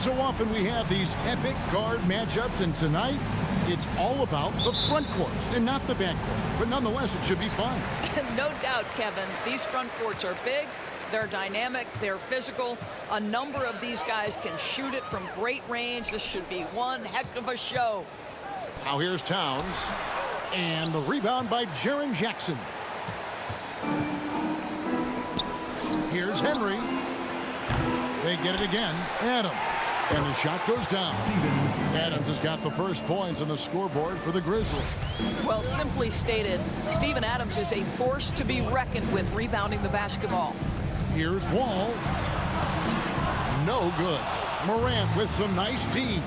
So often we have these epic guard matchups, and tonight it's all about the front court and not the back court. But nonetheless, it should be fun. No doubt, Kevin. These front courts are big. They're dynamic. They're physical. A number of these guys can shoot it from great range. This should be one heck of a show. Now here's Towns. And the rebound by Jaren Jackson. Here's Henry. They get it again. Adams. And the shot goes down. Adams has got the first points on the scoreboard for the Grizzlies. Well, simply stated, Steven Adams is a force to be reckoned with rebounding the basketball. Here's Wall. No good. Morant with some nice D.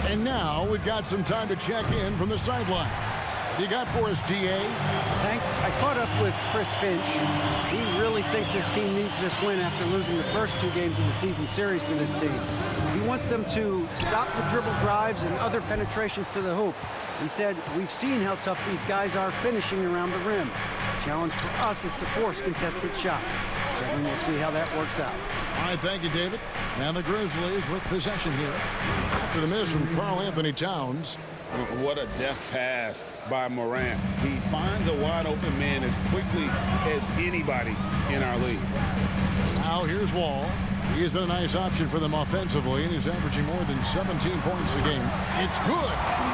And now we've got some time to check in from the sidelines. You got for us, DA? Thanks. I caught up with Chris Finch. He really thinks his team needs this win after losing the first 2 games of the season series to this team. He wants them to stop the dribble drives and other penetrations to the hoop. He said, we've seen how tough these guys are finishing around the rim. The challenge for us is to force contested shots. And we'll see how that works out. All right, thank you, David. And the Grizzlies with possession here. After the miss from Karl Anthony Towns. What a deft pass by Morant. He finds a wide open man as quickly as anybody in our league. Now here's Wall. He's been a nice option for them offensively, and he's averaging more than 17 points a game. It's good.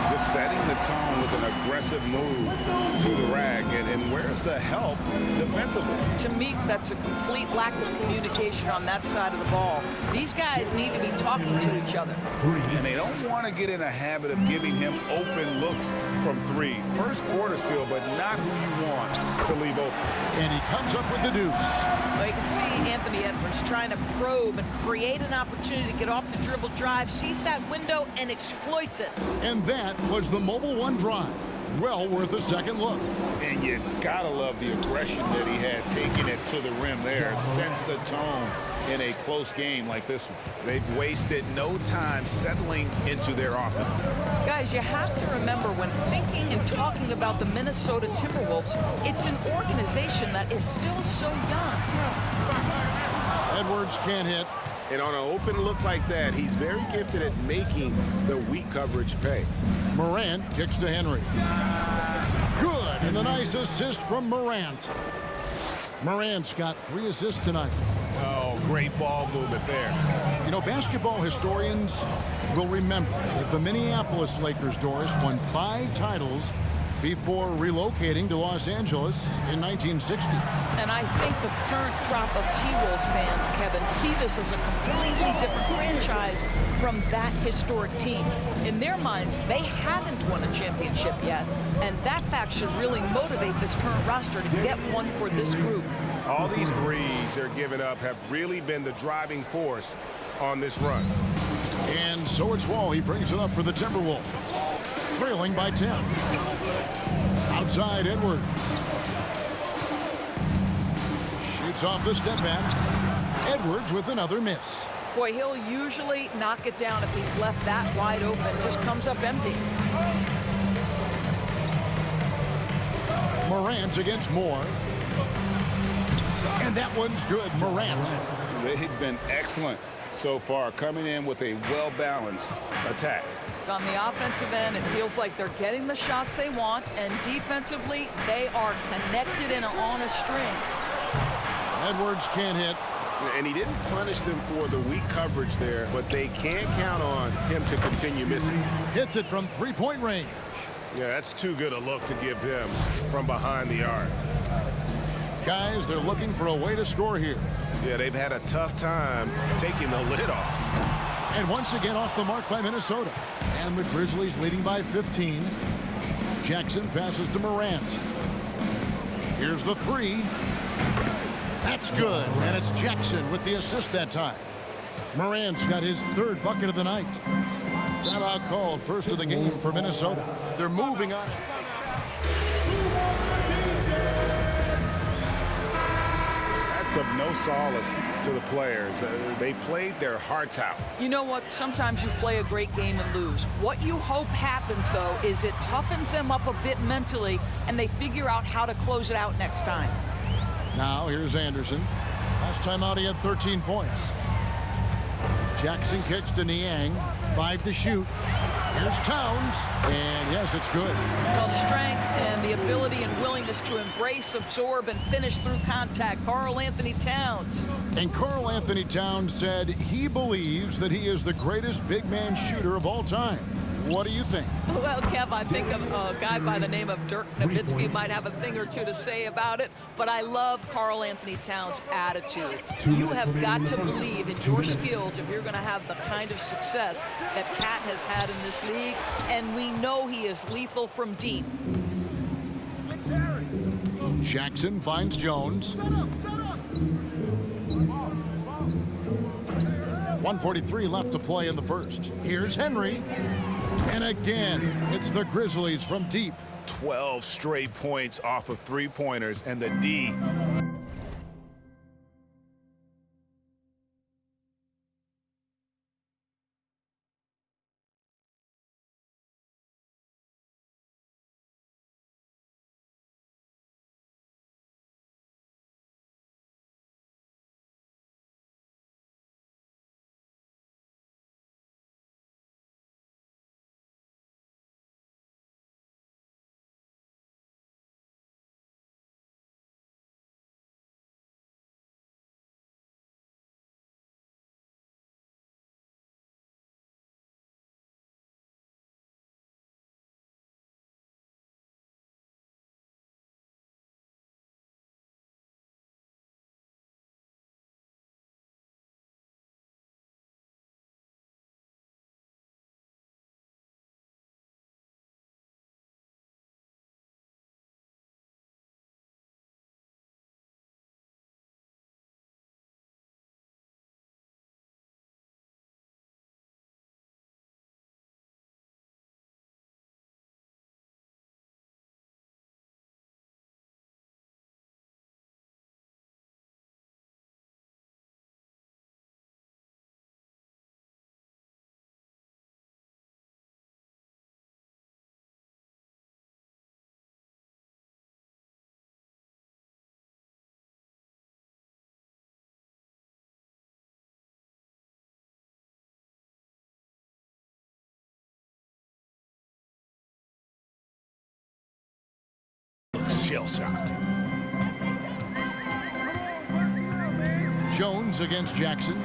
Just setting the tone with an aggressive move to the rack. And where's the help defensively? To me, that's a complete lack of communication on that side of the ball. These guys need to be talking to each other. And they don't want to get in a habit of giving him open looks from 3. First quarter still, but not who you want to leave open. And he comes up with the deuce. Well, you can see Anthony Edwards trying to probe and create an opportunity to get off the dribble drive, sees that window and exploits it. And that was the Mobile One drive. Well worth a second look. And you gotta love the aggression that he had taking it to the rim there. Sets the tone in a close game like this one. They've wasted no time settling into their offense. Guys, you have to remember when thinking and talking about the Minnesota Timberwolves, it's an organization that is still so young. Edwards can't hit. And on an open look like that, he's very gifted at making the weak coverage pay. Morant kicks to Henry. Good, and a nice assist from Morant. Morant's got 3 assists tonight. Oh, great ball movement there. You know, basketball historians will remember that the Minneapolis Lakers, Doris, won 5 titles before relocating to Los Angeles in 1960. And I think the current crop of T-Wolves fans, Kevin, see this as a completely different franchise from that historic team. In their minds, they haven't won a championship yet, and that fact should really motivate this current roster to get one for this group. All these threes they're giving up have really been the driving force on this run. And so it's Wall. He brings it up for the Timberwolves. Trailing by 10. Outside Edwards. Shoots off the step back. Edwards with another miss. Boy, he'll usually knock it down if he's left that wide open. Just comes up empty. Morant against Moore. And that one's good. Morant. They've been excellent so far, coming in with a well-balanced attack. On the offensive end, it feels like they're getting the shots they want, and defensively, they are connected and on a string. Edwards can't hit. And he didn't punish them for the weak coverage there, but they can count on him to continue missing. Hits it from 3-point range. Yeah, that's too good a look to give him from behind the arc. Guys, they're looking for a way to score here. Yeah, they've had a tough time taking the lid off. And once again off the mark by Minnesota. And the Grizzlies leading by 15. Jackson passes to Morant. Here's the 3. That's good. And it's Jackson with the assist that time. Morant's got his 3rd bucket of the night. Timeout called, first of the game for Minnesota. They're moving on. Of no solace to the players. They played their hearts out. You know what? Sometimes you play a great game and lose. What you hope happens, though, is it toughens them up a bit mentally, and they figure out how to close it out next time. Now, here's Anderson. Last time out, he had 13 points. Jackson kicks to Niang. 5 to shoot. Here's Towns. And yes, it's good. Well, strength and the ability and willingness to embrace, absorb, and finish through contact. Karl Anthony Towns. And Karl Anthony Towns said he believes that he is the greatest big man shooter of all time. What do you think? Well, Kev, I think a guy by the name of Dirk Nowitzki might have a thing or two to say about it, but I love Karl Anthony Towns' attitude. You have got to believe in your skills if you're going to have the kind of success that Cat has had in this league, and we know he is lethal from deep. Jackson finds Jones. 1:43 left to play in the first. Here's Henry. And again, it's the Grizzlies from deep. 12 straight points off of three-pointers, and the D. Shell-shocked. Jones against Jackson.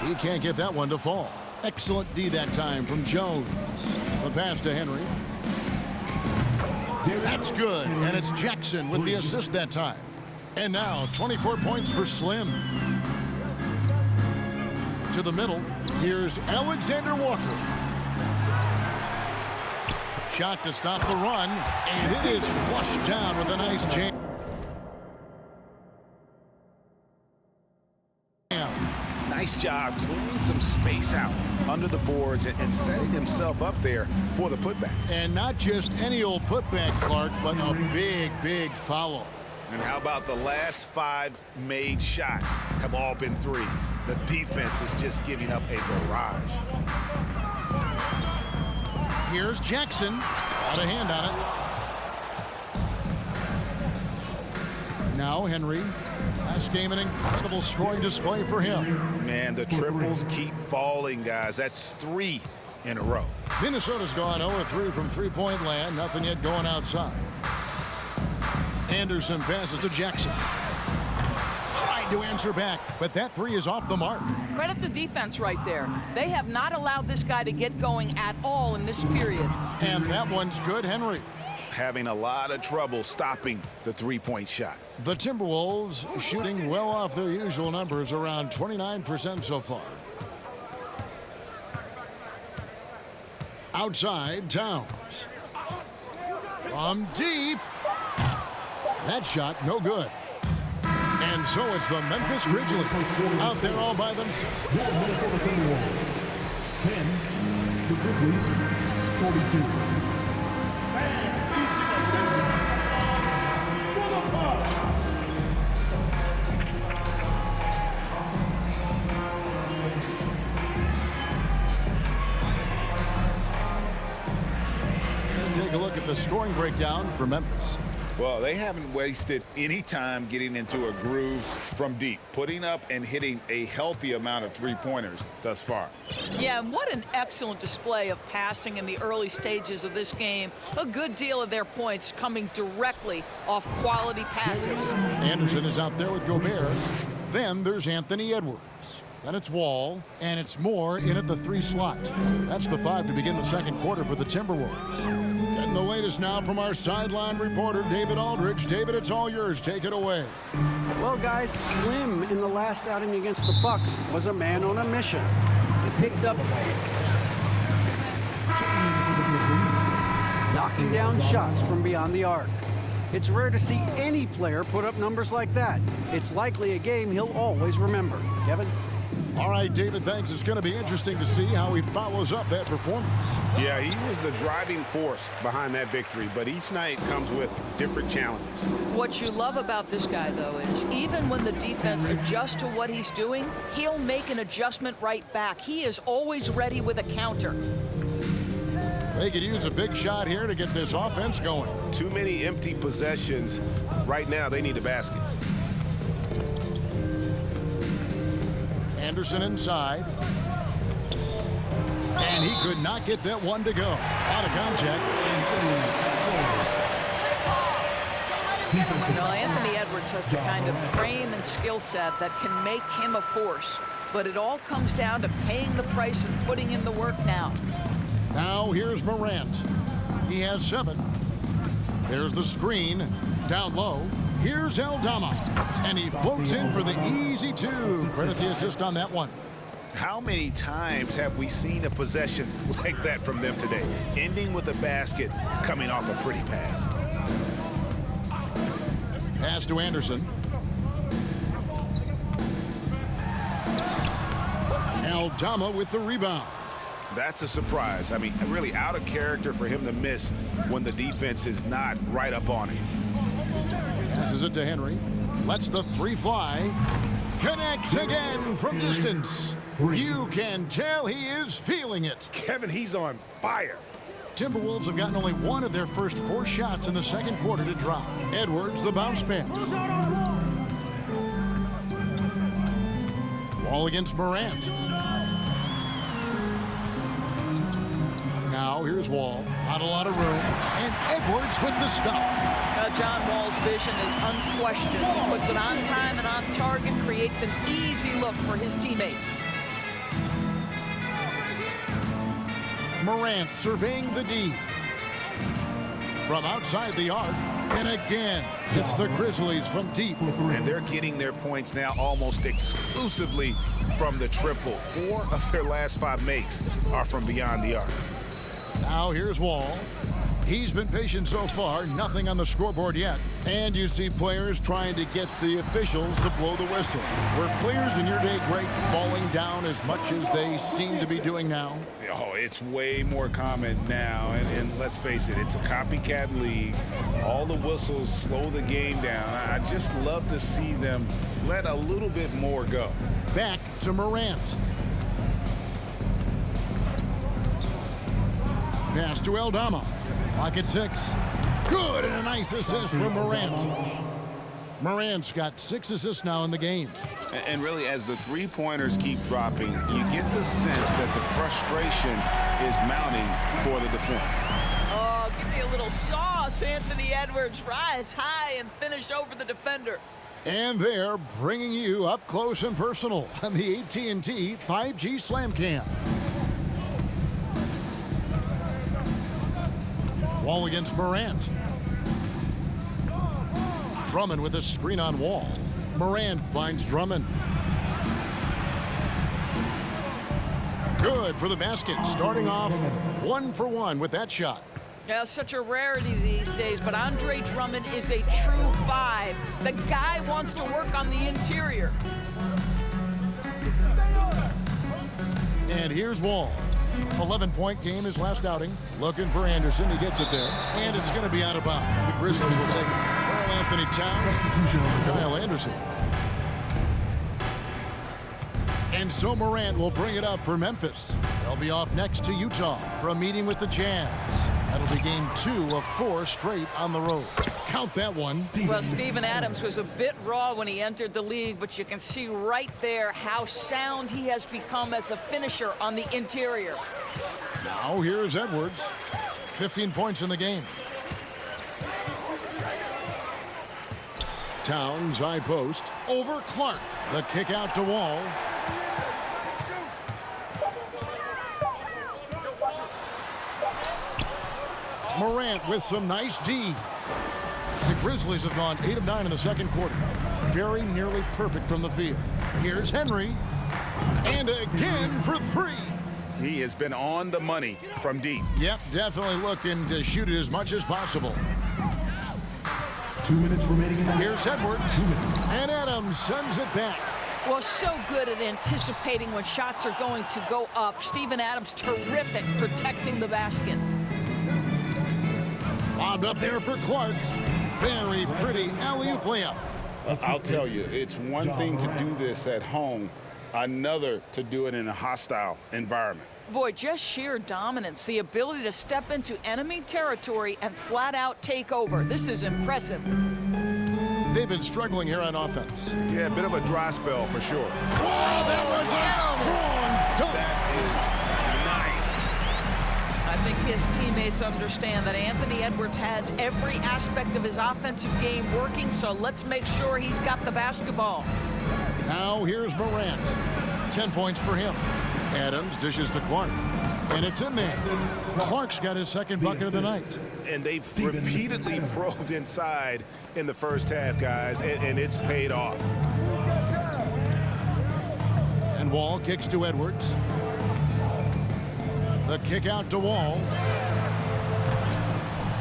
He can't get that one to fall. Excellent D that time from Jones. The pass to Henry. That's good, and it's Jackson with the assist that time. And now 24 points for Slim. To the middle, here's Alexander Walker. Shot to stop the run, and it is flushed down with a nice jam. Nice job clearing some space out under the boards and setting himself up there for the putback. And not just any old putback, Clark, but a big, big foul. And how about the last 5 made shots have all been threes? The defense is just giving up a barrage. Here's Jackson. Got a hand on it. Now Henry. Last game, an incredible scoring display for him. Man, the triples keep falling, guys. That's 3 in a row. Minnesota's gone 0-3 from three-point land. Nothing yet going outside. Anderson passes to Jackson. Tried to answer back, but that 3 is off the mark. Credit the defense right there. They have not allowed this guy to get going at all in this period. And that one's good, Henry. Having a lot of trouble stopping the three-point shot. The Timberwolves shooting well off their usual numbers, around 29% so far. Outside, Towns. From deep. That shot, no good. And so it's the Memphis Grizzlies out there all by themselves. 10, the Grizzlies, 42. Take a look at the scoring breakdown for Memphis. Well, they haven't wasted any time getting into a groove from deep, putting up and hitting a healthy amount of three-pointers thus far. Yeah, and what an excellent display of passing in the early stages of this game. A good deal of their points coming directly off quality passes. Anderson is out there with Gobert. Then there's Anthony Edwards. Then it's Wall, and it's Moore in at the 3 slot. That's the 5 to begin the second quarter for the Timberwolves. Getting the latest now from our sideline reporter, David Aldridge. David, it's all yours. Take it away. Well, guys, Slim in the last outing against the Bucks was a man on a mission. He picked up knocking down shots from beyond the arc. It's rare to see any player put up numbers like that. It's likely a game he'll always remember. Kevin? All right, David, thanks. It's going to be interesting to see how he follows up that performance. Yeah, he was the driving force behind that victory, but each night comes with different challenges. What you love about this guy, though, is even when the defense adjusts to what he's doing, he'll make an adjustment right back. He is always ready with a counter. They could use a big shot here to get this offense going. Too many empty possessions. Right now, they need a basket. Anderson inside. And he could not get that one to go. Out of contact. Well, Anthony Edwards has the kind of frame and skill set that can make him a force. But it all comes down to paying the price and putting in the work now. Now here's Morant. He has 7. There's the screen. Down low. Here's Aldama. And he floats in for the easy 2. Credit the assist on that one. How many times have we seen a possession like that from them today? Ending with a basket, coming off a pretty pass. Pass to Anderson. Aldama with the rebound. That's a surprise. I mean, really out of character for him to miss when the defense is not right up on him. Passes it to Henry. Lets the 3 fly. Connects again from distance. You can tell he is feeling it. Kevin, he's on fire. Timberwolves have gotten only 1 of their first 4 shots in the second quarter to drop. Edwards, the bounce pass. Wall against Morant. Now here's Wall. Not a lot of room. And Edwards with the stuff. John Wall's vision is unquestioned. He puts it on time and on target, creates an easy look for his teammate. Morant surveying the D. From outside the arc. And again, it's the Grizzlies from deep. And they're getting their points now almost exclusively from the triple. 4 of their last 5 makes are from beyond the arc. Now here's Wall. He's been patient so far, nothing on the scoreboard yet. And you see players trying to get the officials to blow the whistle. Were players in your day great falling down as much as they seem to be doing now? Oh, it's way more common now. And let's face it, it's a copycat league. All the whistles slow the game down. I just love to see them let a little bit more go. Back to Morant. Pass to Aldama. Clock at 6. Good, and a nice assist from Morant. Morant's got 6 assists now in the game. And really, as the three-pointers keep dropping, you get the sense that the frustration is mounting for the defense. Oh, give me a little sauce, Anthony Edwards. Rise high and finish over the defender. And they're bringing you up close and personal on the AT&T 5G Slam Cam. Wall against Morant. Drummond with a screen on Wall. Morant finds Drummond. Good for the basket. Starting off 1 for 1 with that shot. Yeah, such a rarity these days, but Andre Drummond is a true 5. The guy wants to work on the interior. And here's Wall. 11-point game his last outing. Looking for Anderson. He gets it there. And it's going to be out of bounds. The Grizzlies will take it. Karl Anthony Towns. Kyle Anderson. And so Morant will bring it up for Memphis. They'll be off next to Utah for a meeting with the Jazz. That'll be game 2 of 4 straight on the road. Count that one. Well, Steven Adams was a bit raw when he entered the league, but you can see right there how sound he has become as a finisher on the interior. Now here's Edwards. 15 points in the game. Towns, high post. Over Clark. The kick out to Wall. Morant with some nice D. The Grizzlies have gone 8 of 9 in the second quarter. Very nearly perfect from the field. Here's Henry. And again for 3. He has been on the money from deep. Yep, definitely looking to shoot it as much as possible. 2 minutes remaining in the Here's Edwards. And Adams sends it back. Well, so good at anticipating when shots are going to go up. Steven Adams, terrific protecting the basket. Bobbed up there for Clark. Very pretty alley-oop layup. I'll tell you, it's one thing to do this at home, another to do it in a hostile environment. Boy, just sheer dominance, the ability to step into enemy territory and flat out take over. This is impressive. They've been struggling here on offense. Yeah, a bit of a dry spell for sure. Wow, that was a strong dunk. That is I think his teammates understand that Anthony Edwards has every aspect of his offensive game working, so let's make sure he's got the basketball. Now here's Morant. 10 points for him. Adams dishes to Clark. And it's in there. Clark's got his second bucket of the night. And they've repeatedly probed inside in the first half, guys, and it's paid off. And Wall kicks to Edwards. The kick out to Wall.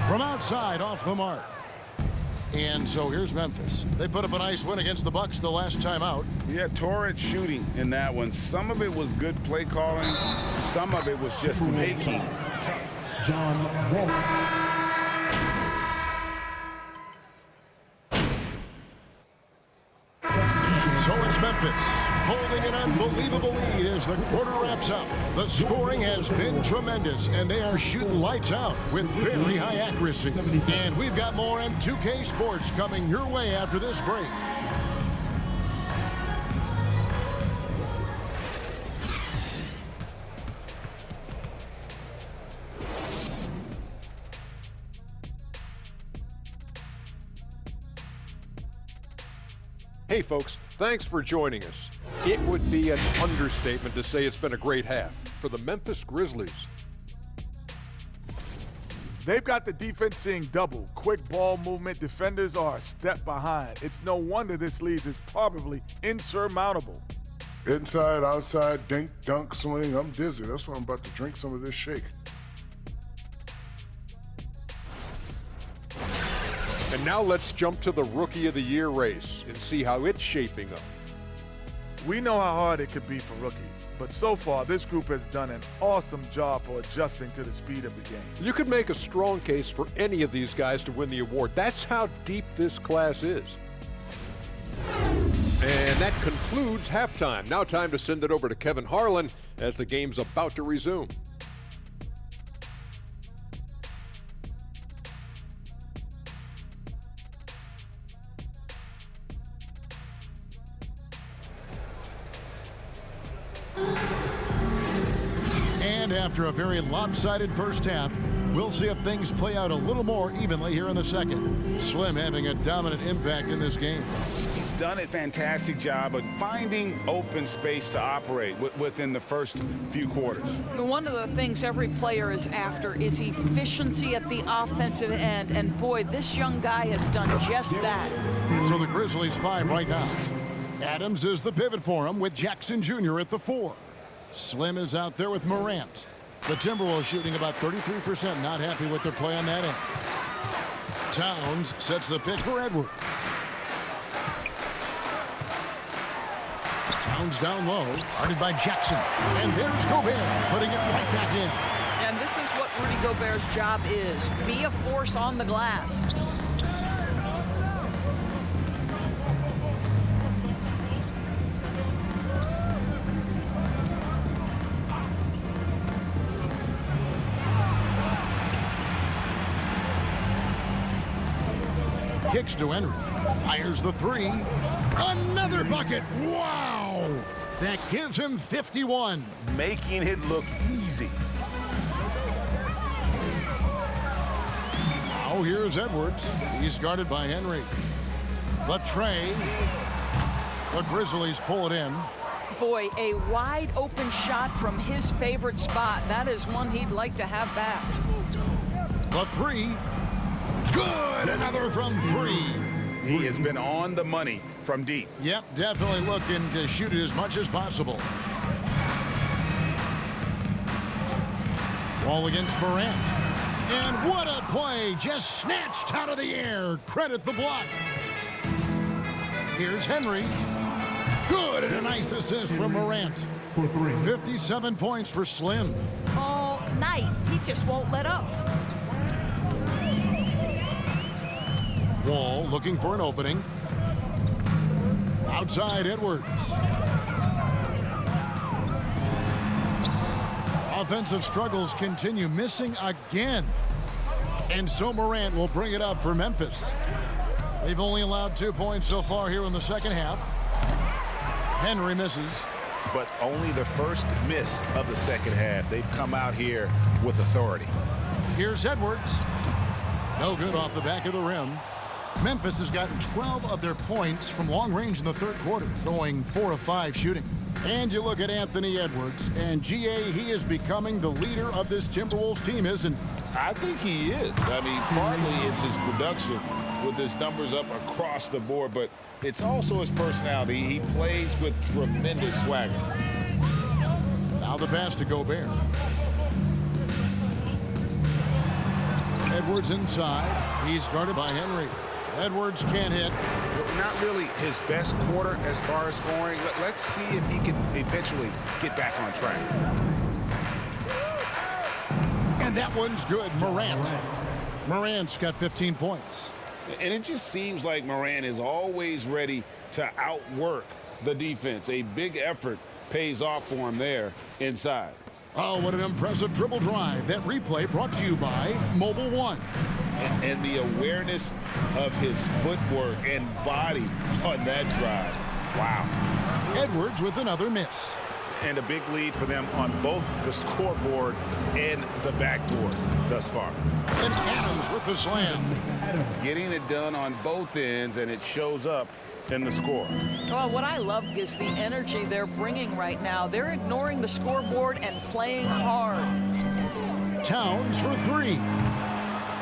From outside, off the mark. And so here's Memphis. They put up a nice win against the Bucks the last time out. Yeah, torrid shooting in that one. Some of it was good play calling. Some of it was just making tough. John Wall. So it's Memphis holding an unbelievable lead as the quarter wraps up. The scoring has been tremendous, and they are shooting lights out with very high accuracy. And we've got more M2K Sports coming your way after this break. Hey folks, thanks for joining us. It would be an understatement to say it's been a great half for the Memphis Grizzlies. They've got the defense seeing double. Quick ball movement, defenders are a step behind. It's no wonder this lead is probably insurmountable. Inside, outside, dink, dunk, swing. I'm dizzy. That's why I'm about to drink some of this shake. And now let's jump to the Rookie of the Year race and see how it's shaping up. We know how hard it could be for rookies, but so far this group has done an awesome job for adjusting to the speed of the game. You could make a strong case for any of these guys to win the award. That's how deep this class is. And that concludes halftime. Now time to send it over to Kevin Harlan as the game's about to resume. And after a very lopsided first half, we'll see if things play out a little more evenly here in the second. Slim having a dominant impact in this game. He's done a fantastic job of finding open space to operate within the first few quarters. One of the things every player is after is efficiency at the offensive end, and boy, this young guy has done just that. So the Grizzlies 5 right now. Adams is the pivot for him with Jackson Jr. at the 4. Slim is out there with Morant. The Timberwolves shooting about 33%, not happy with their play on that end. Towns sets the pick for Edwards. Towns down low, guarded by Jackson. And there's Gobert, putting it right back in. And this is what Rudy Gobert's job is. Be a force on the glass. kicks to Henry. Fires the three. Another bucket. Wow! That gives him 51. Making it look easy. Now here's Edwards. He's guarded by Henry. The tray. The Grizzlies pull it in. Boy, a wide open shot from his favorite spot. That is one he'd like to have back. The three. Good. Another from three. He has been on the money from deep. Yep, definitely looking to shoot it as much as possible. Ball against Morant. And what a play. Just snatched out of the air. Credit the block. Here's Henry. Good, and a nice assist from Morant. 57 points for Slim. All night, he just won't let up. Wall looking for an opening. Outside Edwards. Offensive struggles continue, missing again. And so Morant will bring it up for Memphis. They've only allowed 2 points so far here in the second half. Henry misses. But only the first miss of the second half. They've come out here with authority. Here's Edwards. No good off the back of the rim. Memphis has gotten 12 of their points from long range in the third quarter, going 4 of 5 shooting. And you look at Anthony Edwards, and GA, he is becoming the leader of this Timberwolves team, isn't he? I think he is. I mean, partly it's his production with his numbers up across the board, but it's also his personality. He plays with tremendous swagger. Now the pass to Gobert. Edwards inside. He's guarded by Henry. Edwards can't hit. Not really his best quarter as far as scoring. Let's see if he can eventually get back on track. And that one's good. Morant's got 15 points. And it just seems like Morant is always ready to outwork the defense. A big effort pays off for him there inside. Oh, what an impressive dribble drive. That replay brought to you by Mobile One. And the awareness of his footwork and body on that drive. Wow. Edwards with another miss. And a big lead for them on both the scoreboard and the backboard thus far. And Adams with the slam. Getting it done on both ends, and it shows up in the score. Well, what I love is the energy they're bringing right now. They're ignoring the scoreboard and playing hard. Towns for three.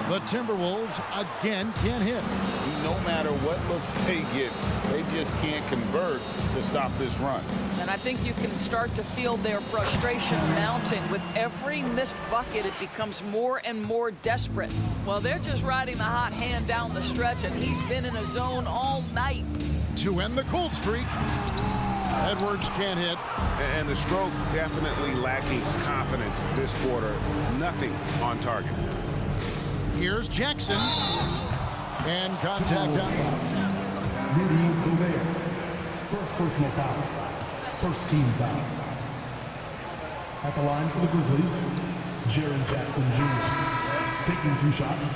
The Timberwolves again can't hit. No matter what looks they get, they just can't convert to stop this run. And I think you can start to feel their frustration mounting. With every missed bucket, it becomes more and more desperate. Well, they're just riding the hot hand down the stretch, and he's been in a zone all night. To end the cold streak, Edwards can't hit. And the stroke definitely lacking confidence this quarter. Nothing on target. Here's Jackson. And contact out. Gobert. First personal foul. First team foul. At the line for the Grizzlies, Jaren Jackson Jr. taking 2 shots.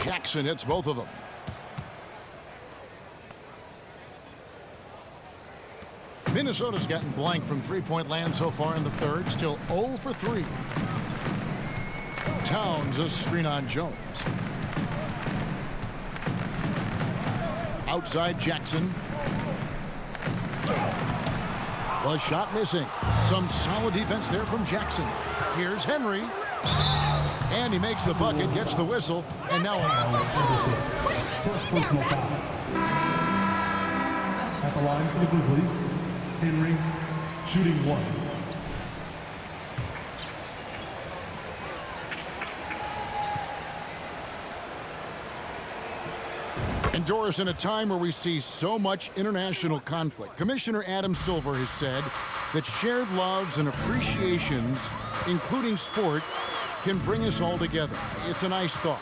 Jackson hits both of them. Minnesota's gotten blank from three-point land so far in the third. Still 0 for 3. Towns a screen on Jones. Outside Jackson. The shot missing. Some solid defense there from Jackson. Here's Henry. And he makes the bucket, gets the whistle, and now First personal foul. At the line for the Grizzlies, Henry shooting 1. And Doris, in a time where we see so much international conflict, Commissioner Adam Silver has said that shared loves and appreciations, including sport, can bring us all together. It's a nice thought.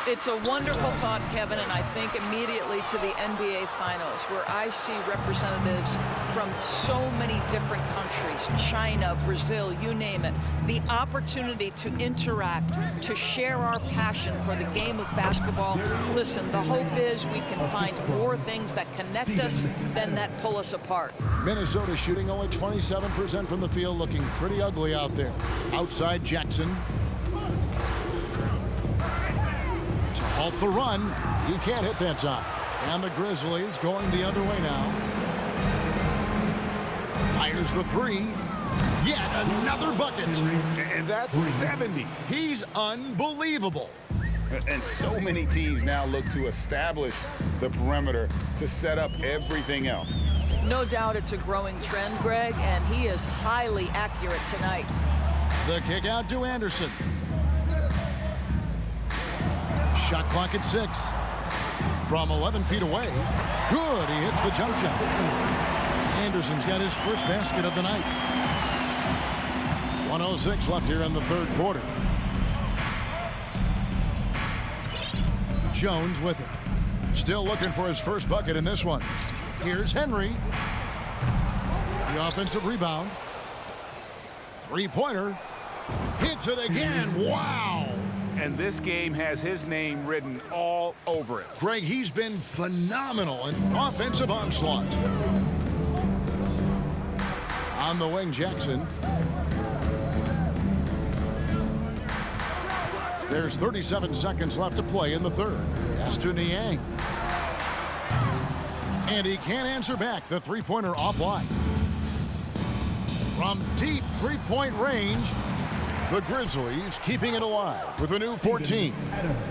It's a wonderful thought, Kevin, and I think immediately to the NBA Finals, where I see representatives from so many different countries, China, Brazil, you name it, the opportunity to interact, to share our passion for the game of basketball. Listen, the hope is we can find more things that connect us than that pull us apart. Minnesota shooting only 27% from the field, looking pretty ugly out there. Outside Jackson. Halt the run. He can't hit that time. And the Grizzlies going the other way now. Fires the three. Yet another bucket. And that's 70. He's unbelievable. And so many teams now look to establish the perimeter to set up everything else. No doubt it's a growing trend, Greg, and he is highly accurate tonight. The kick out to Anderson. Shot clock at 6. From 11 feet away. Good, he hits the jump shot. Anderson's got his first basket of the night. 1:06 left here in the third quarter. Jones with it. Still looking for his first bucket in this one. Here's Henry. The offensive rebound. Three-pointer. Hits it again. Wow. And this game has his name written all over it. Greg, he's been phenomenal in offensive onslaught. On the wing, Jackson. There's 37 seconds left to play in the third. Pass to Niang. And he can't answer back. The three-pointer offline. From deep three-point range, the Grizzlies keeping it alive with a new 14.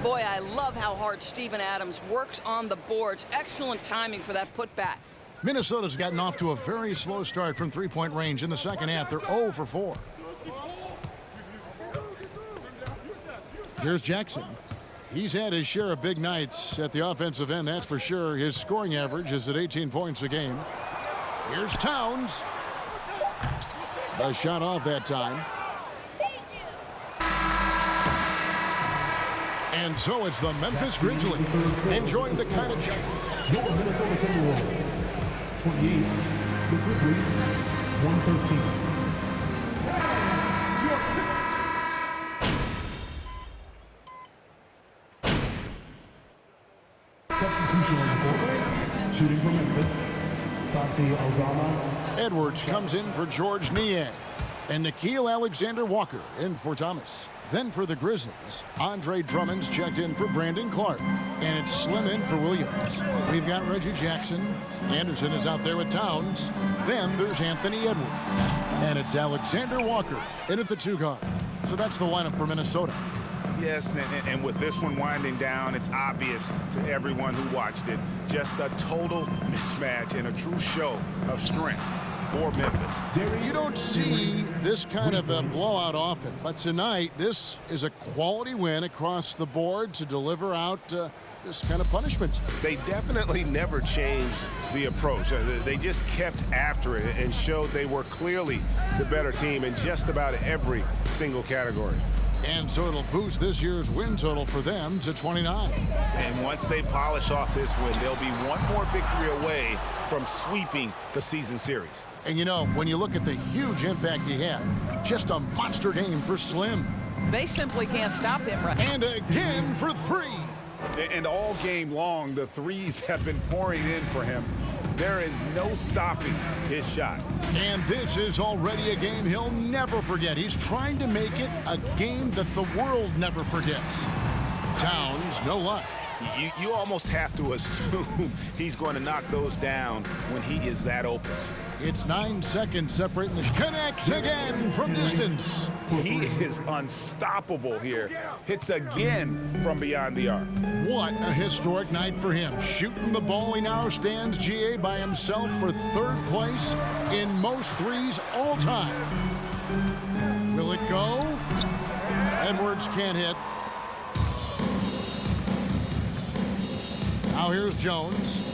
Boy, I love how hard Steven Adams works on the boards. Excellent timing for that putback. Minnesota's gotten off to a very slow start from three-point range in the second half. They're 0 for 4. Here's Jackson. He's had his share of big nights at the offensive end, that's for sure. His scoring average is at 18 points a game. Here's Towns. The shot off that time. And so it's the Memphis Grizzlies enjoying the kind of Your Minnesota Timberwolves, 28. The Grizzlies, 113. Substitution on the court. Shooting for Memphis, Santi Aldama. Edwards comes in for George Niang. And Nickeil Alexander-Walker in for Thomas. Then for the Grizzlies, Andre Drummond's checked in for Brandon Clark. And it's Slim in for Williams. We've got Reggie Jackson. Anderson is out there with Towns. Then there's Anthony Edwards. And it's Alexander Walker in at the 2 guard. So that's the lineup for Minnesota. Yes, and with this one winding down, it's obvious to everyone who watched it. Just a total mismatch and a true show of strength for Memphis. You don't see this kind of a blowout often, but tonight this is a quality win across the board to deliver out this kind of punishment. They definitely never changed the approach. They just kept after it and showed they were clearly the better team in just about every single category. And so it'll boost this year's win total for them to 29. And once they polish off this win, they'll be one more victory away from sweeping the season series. And you know, when you look at the huge impact he had, just a monster game for Slim. They simply can't stop him right now. And again for 3. And all game long, the threes have been pouring in for him. There is no stopping his shot. And this is already a game he'll never forget. He's trying to make it a game that the world never forgets. Towns, no luck. You almost have to assume he's going to knock those down when he is that open. It's 9 seconds separating the connects again from distance. He is unstoppable here. Hits again from beyond the arc. What a historic night for him. Shooting the ball, he now stands GA by himself for 3rd place in most threes all time. Will it go? Edwards can't hit. Now here's Jones.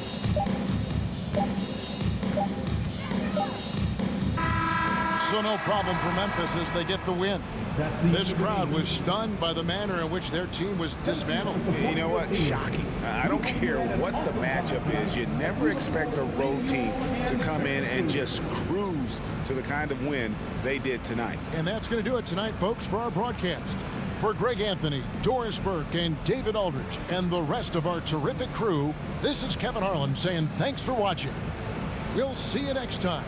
So no problem for Memphis as they get the win. That's the This crowd was stunned by the manner in which their team was dismantled. You know what? Shocking. I don't care what the matchup is. You never expect a road team to come in and just cruise to the kind of win they did tonight. And that's going to do it tonight, folks, for our broadcast. For Greg Anthony, Doris Burke, and David Aldridge, and the rest of our terrific crew, this is Kevin Harlan saying thanks for watching. We'll see you next time.